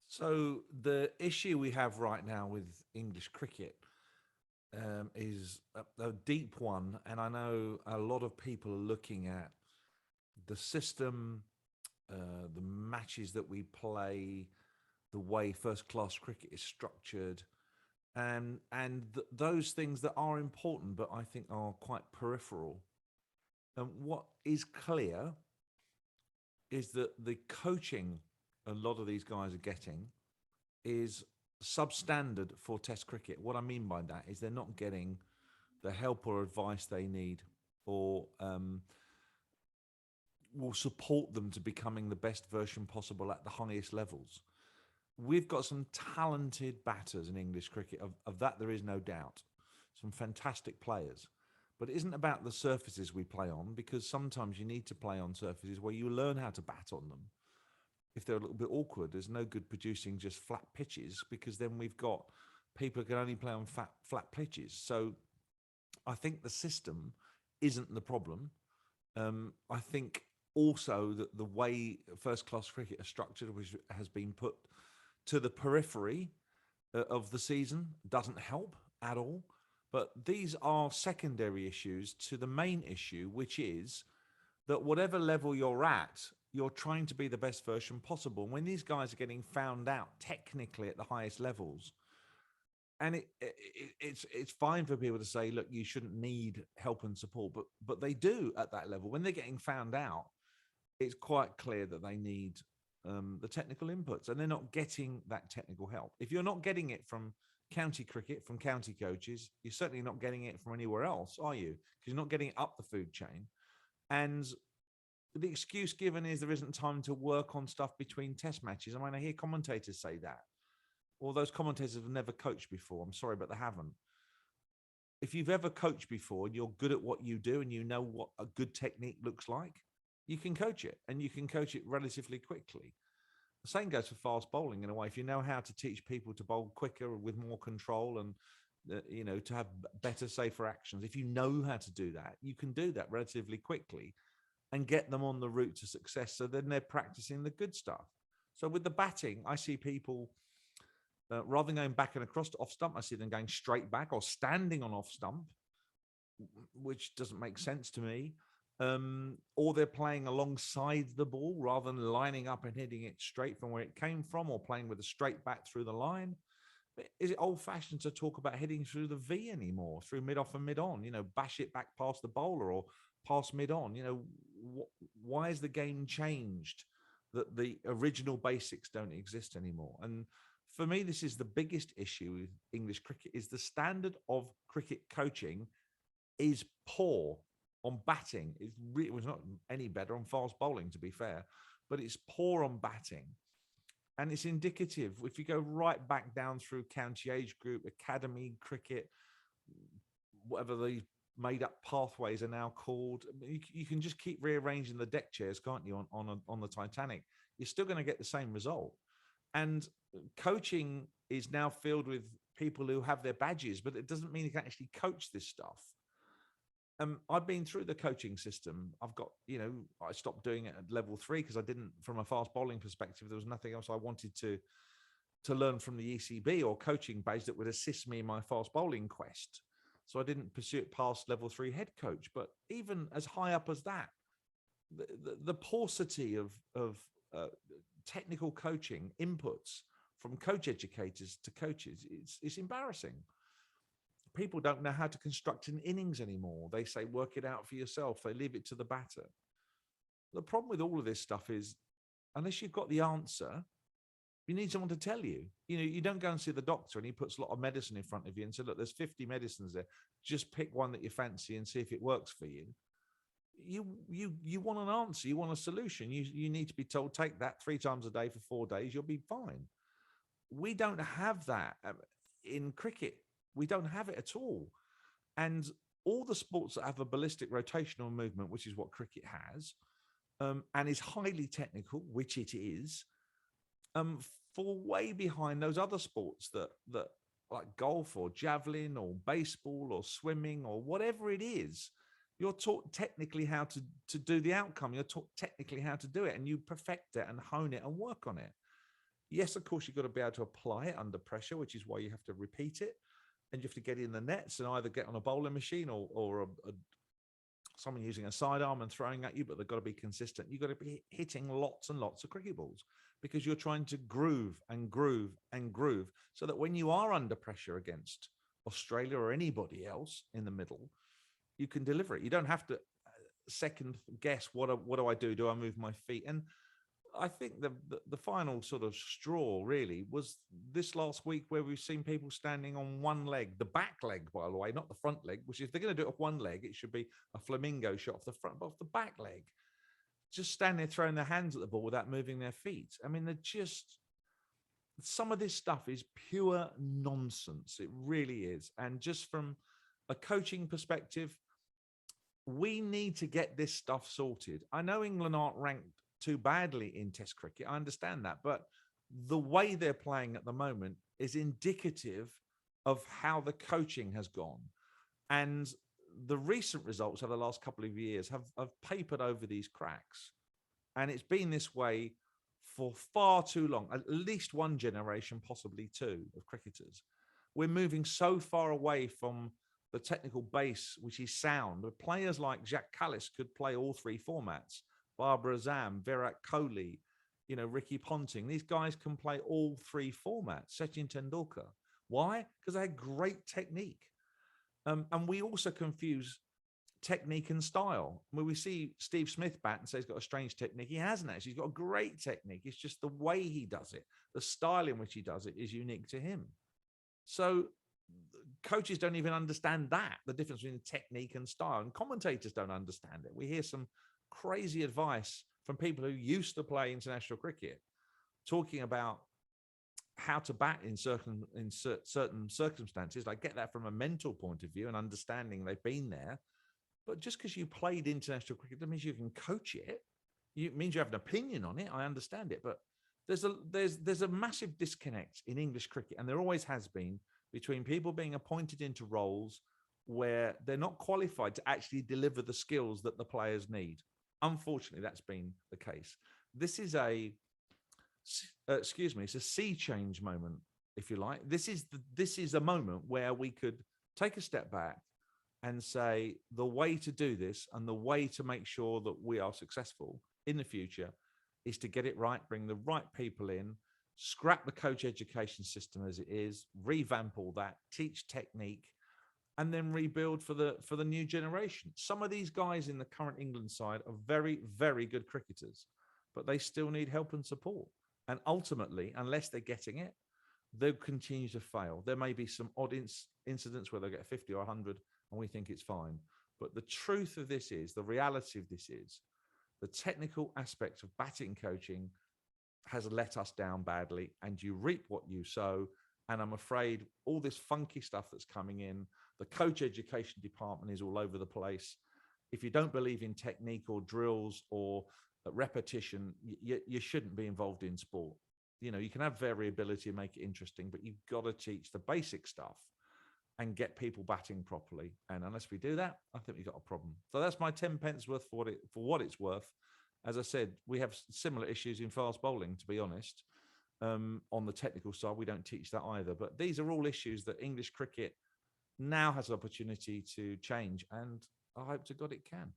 So the issue we have right now with English cricket is a deep one, and I know a lot of people are looking at the system, the matches that we play, the way first-class cricket is structured, and those things that are important, but I think are quite peripheral. And what is clear is that the coaching a lot of these guys are getting is substandard for Test cricket. What I mean by that is they're not getting the help or advice they need, or will support them to becoming the best version possible at the highest levels. We've got some talented batters in English cricket. Of that, there is no doubt. Some fantastic players. But it isn't about the surfaces we play on, because sometimes you need to play on surfaces where you learn how to bat on them. If they're a little bit awkward, there's no good producing just flat pitches, because then we've got people who can only play on flat pitches. So I think the system isn't the problem. I think also that the way first class cricket is structured, which has been put to the periphery of the season, doesn't help at all. But these are secondary issues to the main issue, which is that whatever level you're at, you're trying to be the best version possible. And when these guys are getting found out technically at the highest levels, and it's fine for people to say, look, you shouldn't need help and support, but they do at that level. When they're getting found out, it's quite clear that they need the technical inputs, and they're not getting that technical help. If you're not getting it from county cricket, from county coaches, you're certainly not getting it from anywhere else, are you? Because you're not getting it up the food chain. And the excuse given is there isn't time to work on stuff between test matches. I mean, I hear commentators say that. Well, those commentators have never coached before. I'm sorry, but they haven't. If you've ever coached before and you're good at what you do and you know what a good technique looks like, you can coach it, and you can coach it relatively quickly. The same goes for fast bowling in a way. If you know how to teach people to bowl quicker with more control and to have better, safer actions, if you know how to do that, you can do that relatively quickly and get them on the route to success. So then they're practicing the good stuff. So with the batting, I see people rather than going back and across to off stump, I see them going straight back or standing on off stump, which doesn't make sense to me. Or they're playing alongside the ball rather than lining up and hitting it straight from where it came from, or playing with a straight bat through the line. Is it old-fashioned to talk about hitting through the V anymore, through mid-off and mid-on? Bash it back past the bowler or past mid-on. Why has the game changed that the original basics don't exist anymore? And for me, this is the biggest issue with English cricket: is the standard of cricket coaching is poor on batting. It was not any better on fast bowling, to be fair, but it's poor on batting. And it's indicative. If you go right back down through county age group, academy cricket, whatever these made up pathways are now called, you can just keep rearranging the deck chairs, can't you, on the Titanic? You're still going to get the same result. And coaching is now filled with people who have their badges, but it doesn't mean you can actually coach this stuff. I've been through the coaching system. I've got, I stopped doing it at level 3 because I didn't, from a fast bowling perspective, there was nothing else I wanted to learn from the ECB or coaching base that would assist me in my fast bowling quest. So I didn't pursue it past level 3 head coach. But even as high up as that, the paucity of technical coaching inputs from coach educators to coaches, it's embarrassing. People don't know how to construct an innings anymore. They say, work it out for yourself. They leave it to the batter. The problem with all of this stuff is, unless you've got the answer, you need someone to tell you. You don't go and see the doctor and he puts a lot of medicine in front of you and say, look, there's 50 medicines there. Just pick one that you fancy and see if it works for you. You want an answer. You want a solution. You need to be told, take that 3 times a day for 4 days. You'll be fine. We don't have that in cricket. We don't have it at all. And all the sports that have a ballistic rotational movement, which is what cricket has, and is highly technical, which it is, fall way behind those other sports that like golf or javelin or baseball or swimming or whatever it is. You're taught technically how to do the outcome. You're taught technically how to do it, and you perfect it and hone it and work on it. Yes, of course, you've got to be able to apply it under pressure, which is why you have to repeat it. And you have to get in the nets and either get on a bowling machine or someone using a sidearm and throwing at you, but they've got to be consistent. You've got to be hitting lots and lots of cricket balls because you're trying to groove and groove and groove so that when you are under pressure against Australia or anybody else in the middle, you can deliver it. You don't have to second guess what do I do? Do I move my feet? And I think the final sort of straw really was this last week where we've seen people standing on one leg, the back leg, by the way, not the front leg, which if they're going to do it off one leg, it should be a flamingo shot off the front, but off the back leg. Just standing there throwing their hands at the ball without moving their feet. I mean, some of this stuff is pure nonsense. It really is. And just from a coaching perspective, we need to get this stuff sorted. I know England aren't ranked too badly in Test cricket. I understand that. But the way they're playing at the moment is indicative of how the coaching has gone. And the recent results over the last couple of years have papered over these cracks. And it's been this way for far too long, at least one generation, possibly two, of cricketers. We're moving so far away from the technical base, which is sound. But players like Jacques Kallis could play all three formats. Barbara Azam, Virat Kohli, Ricky Ponting. These guys can play all three formats. Sachin Tendulkar. Why? Because they had great technique. And we also confuse technique and style. When we see Steve Smith bat and say he's got a strange technique, he hasn't actually. He's got a great technique. It's just the way he does it. The style in which he does it is unique to him. So coaches don't even understand the difference between technique and style. And commentators don't understand it. We hear some crazy advice from people who used to play international cricket talking about how to bat in certain circumstances. Like, get that from a mental point of view and understanding they've been there. But just because you played international cricket doesn't mean you can coach it. It means you have an opinion on it. I understand it, but there's a massive disconnect in English cricket, and there always has been, between people being appointed into roles where they're not qualified to actually deliver the skills that the players need. Unfortunately, that's been the case. This is it's a sea change moment, if you like. This is a moment where we could take a step back and say the way to do this and the way to make sure that we are successful in the future is to get it right, bring the right people in, scrap the coach education system as it is, revamp all that, teach technique, and then rebuild for the new generation. Some of these guys in the current England side are very, very good cricketers, but they still need help and support. And ultimately, unless they're getting it, they'll continue to fail. There may be some odd incidents where they'll get 50 or 100 and we think it's fine. But the truth of this is, the reality of this is, the technical aspect of batting coaching has let us down badly, and you reap what you sow. And I'm afraid all this funky stuff that's coming in, the coach education department is all over the place. If you don't believe in technique or drills or repetition, you shouldn't be involved in sport. You can have variability and make it interesting, but you've got to teach the basic stuff and get people batting properly. And unless we do that, I think we've got a problem. So that's my 10 pence worth for what it's worth. As I said, we have similar issues in fast bowling, to be honest. On the technical side, we don't teach that either. But these are all issues that English cricket now has an opportunity to change. And I hope to God it can.